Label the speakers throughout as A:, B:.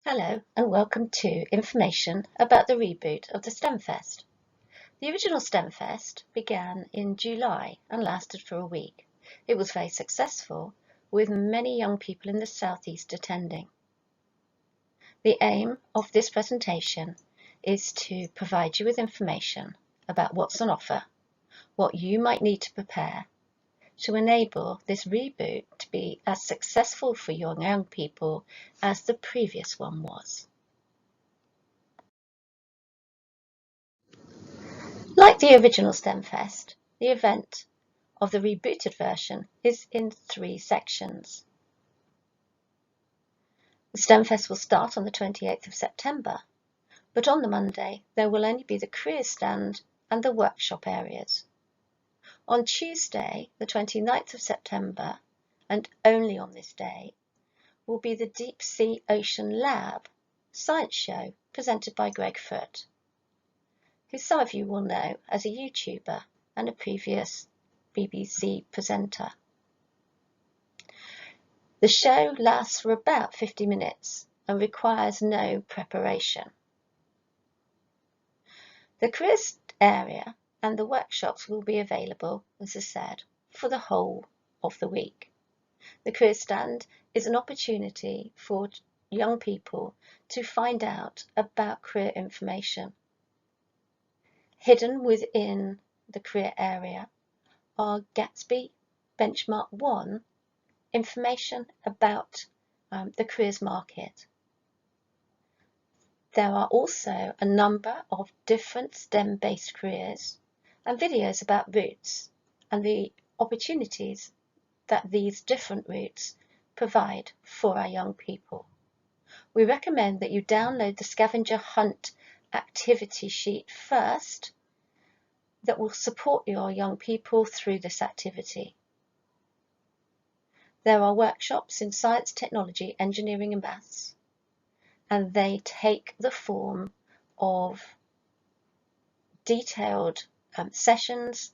A: Hello and welcome to information about the reboot of the STEMfest. The original STEMfest began in July and lasted for a week. It was very successful, with many young people in the southeast attending. The aim of this presentation is to provide you with information about what's on offer, what you might need to prepare to enable this reboot to be as successful for your young people as the previous one was. Like the original STEMfest, the event of the rebooted version is in 3 sections. The STEMfest will start on the 28th of September, but on the Monday there will only be the careers stand and the workshop areas. On Tuesday, the 29th of September, and only on this day, will be the Deep Sea Ocean Lab science show presented by Greg Foote, who some of you will know as a YouTuber and a previous BBC presenter. The show lasts for about 50 minutes and requires no preparation. The careers area and the workshops will be available, as I said, for the whole of the week. The careers stand is an opportunity for young people to find out about career information. Hidden within the career area are Gatsby Benchmark 1 information about the careers market. There are also a number of different STEM-based careers and videos about routes and the opportunities that these different routes provide for our young people. We recommend that you download the scavenger hunt activity sheet first that will support your young people through this activity. There are workshops in science, technology, engineering and maths, and they take the form of detailed sessions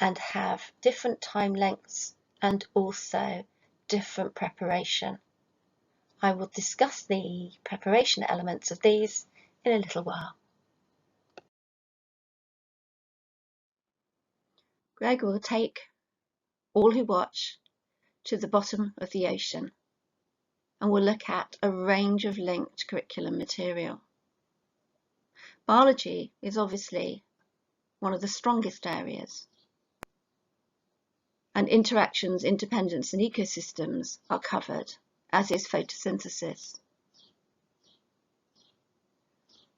A: and have different time lengths and also different preparation. I will discuss the preparation elements of these in a little while. Greg will take all who watch to the bottom of the ocean and we'll look at a range of linked curriculum material. Biology is obviously one of the strongest areas, and interactions, independence and ecosystems are covered, as is photosynthesis.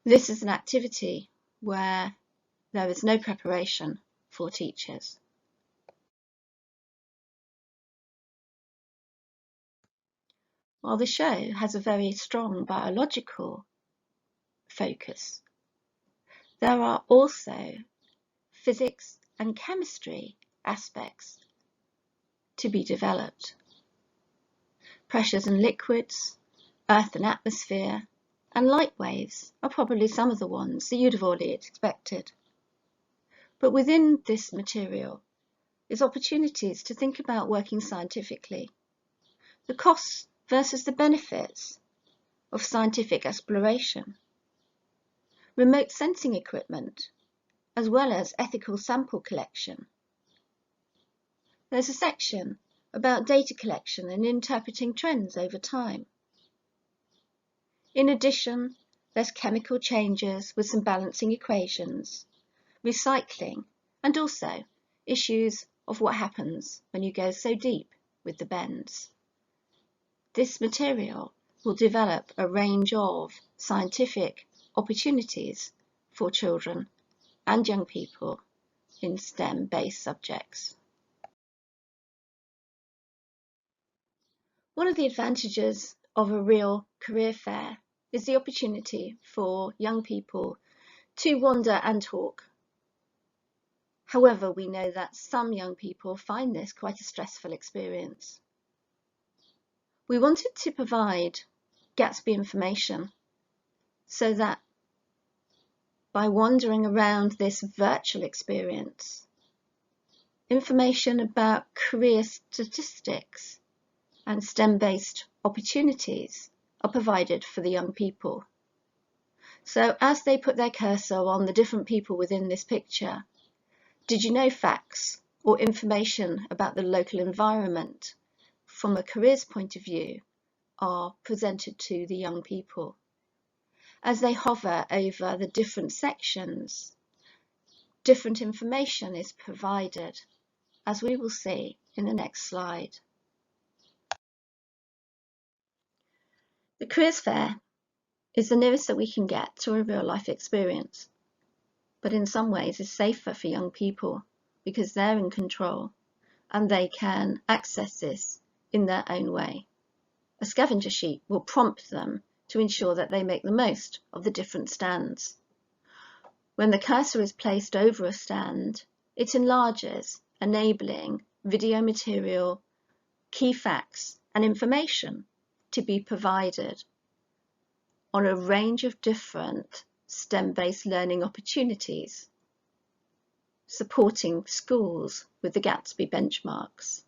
A: This is an activity where there is no preparation for teachers. While the show has a very strong biological focus, there are also physics and chemistry aspects to be developed. Pressures and liquids, earth and atmosphere, and light waves are probably some of the ones that you'd have already expected. But within this material is opportunities to think about working scientifically, the costs versus the benefits of scientific exploration, remote sensing equipment, as well as ethical sample collection. There's a section about data collection and interpreting trends over time. In addition, there's chemical changes with some balancing equations, recycling, and also issues of what happens when you go so deep with the bends. This material will develop a range of scientific opportunities for children and young people in STEM-based subjects. One of the advantages of a real career fair is the opportunity for young people to wander and talk. However, we know that some young people find this quite a stressful experience. We wanted to provide Gatsby information so that by wandering around this virtual experience, information about career statistics and STEM-based opportunities are provided for the young people. So as they put their cursor on the different people within this picture, did you know facts or information about the local environment from a careers point of view are presented to the young people? As they hover over the different sections, different information is provided, as we will see in the next slide. The careers fair is the nearest that we can get to a real life experience, but in some ways is safer for young people because they're in control and they can access this in their own way. A scavenger sheet will prompt them to ensure that they make the most of the different stands. When the cursor is placed over a stand, it enlarges, enabling video material, key facts and information to be provided on a range of different STEM-based learning opportunities, supporting schools with the Gatsby benchmarks.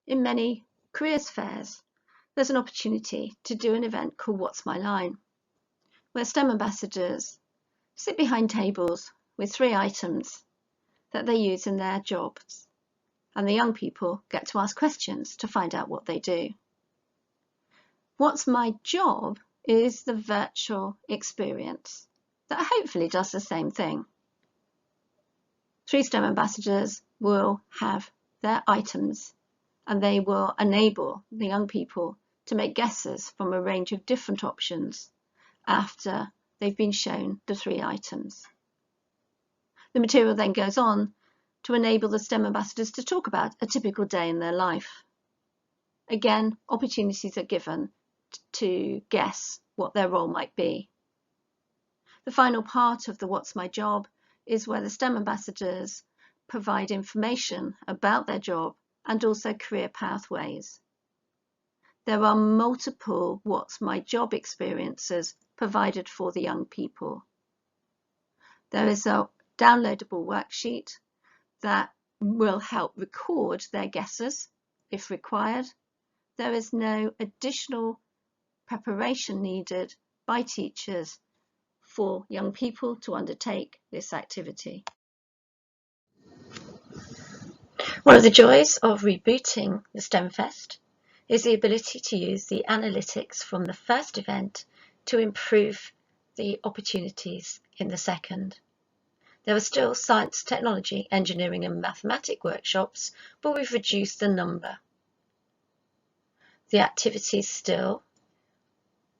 A: In many careers fairs, there's an opportunity to do an event called What's My Line, where STEM ambassadors sit behind tables with 3 items that they use in their jobs, and the young people get to ask questions to find out what they do. What's My Job is the virtual experience that hopefully does the same thing. 3 STEM ambassadors will have their items and they will enable the young people to make guesses from a range of different options after they've been shown the 3 items. The material then goes on to enable the STEM ambassadors to talk about a typical day in their life. Again, opportunities are given to guess what their role might be. The final part of the What's My Job is where the STEM ambassadors provide information about their job and also career pathways. There are multiple What's My Job experiences provided for the young people. There is a downloadable worksheet that will help record their guesses if required. There is no additional preparation needed by teachers for young people to undertake this activity. One of the joys of rebooting the STEMfest is the ability to use the analytics from the first event to improve the opportunities in the second. There are still science, technology, engineering and mathematics workshops, but we've reduced the number. The activities still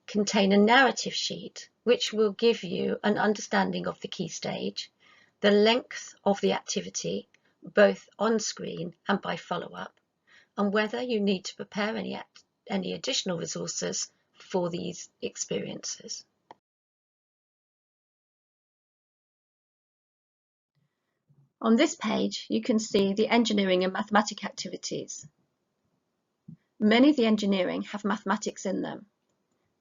A: contain a narrative sheet which will give you an understanding of the key stage, the length of the activity, both on screen and by follow-up, and whether you need to prepare any additional resources for these experiences. On this page, you can see the engineering and mathematics activities. Many of the engineering have mathematics in them,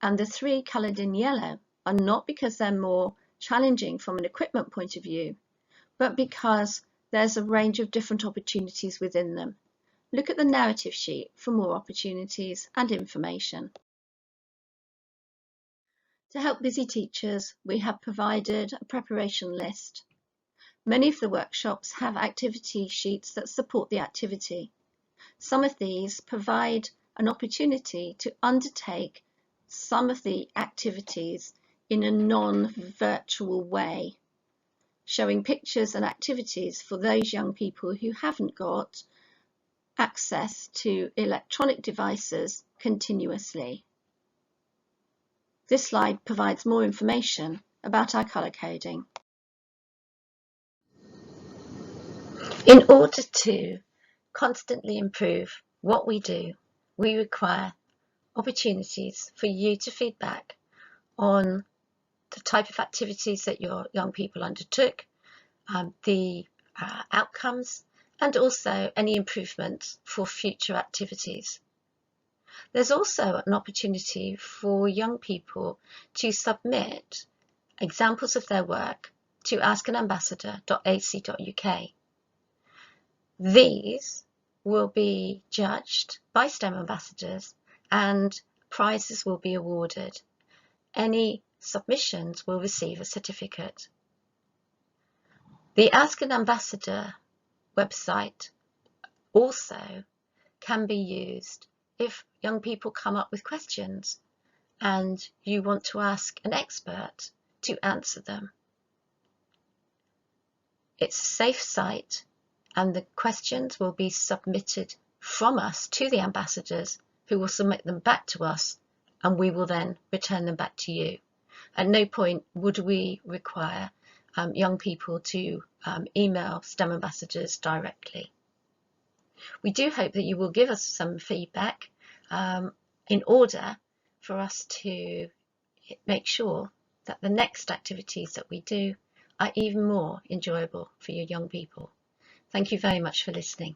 A: and the 3 coloured in yellow are not because they're more challenging from an equipment point of view, but because there's a range of different opportunities within them. Look at the narrative sheet for more opportunities and information. To help busy teachers, we have provided a preparation list. Many of the workshops have activity sheets that support the activity. Some of these provide an opportunity to undertake some of the activities in a non-virtual way, showing pictures and activities for those young people who haven't got access to electronic devices continuously. This slide provides more information about our colour coding. In order to constantly improve what we do, we require opportunities for you to feedback on the type of activities that your young people undertook, the outcomes, and also any improvements for future activities. There's also an opportunity for young people to submit examples of their work to askanambassador.ac.uk. These will be judged by STEM ambassadors and prizes will be awarded. Any submissions will receive a certificate. The Ask an Ambassador website also can be used if young people come up with questions and you want to ask an expert to answer them. It's a safe site, and the questions will be submitted from us to the ambassadors, who will submit them back to us, and we will then return them back to you. At no point would we require young people to email STEM ambassadors directly. We do hope that you will give us some feedback in order for us to make sure that the next activities that we do are even more enjoyable for your young people. Thank you very much for listening.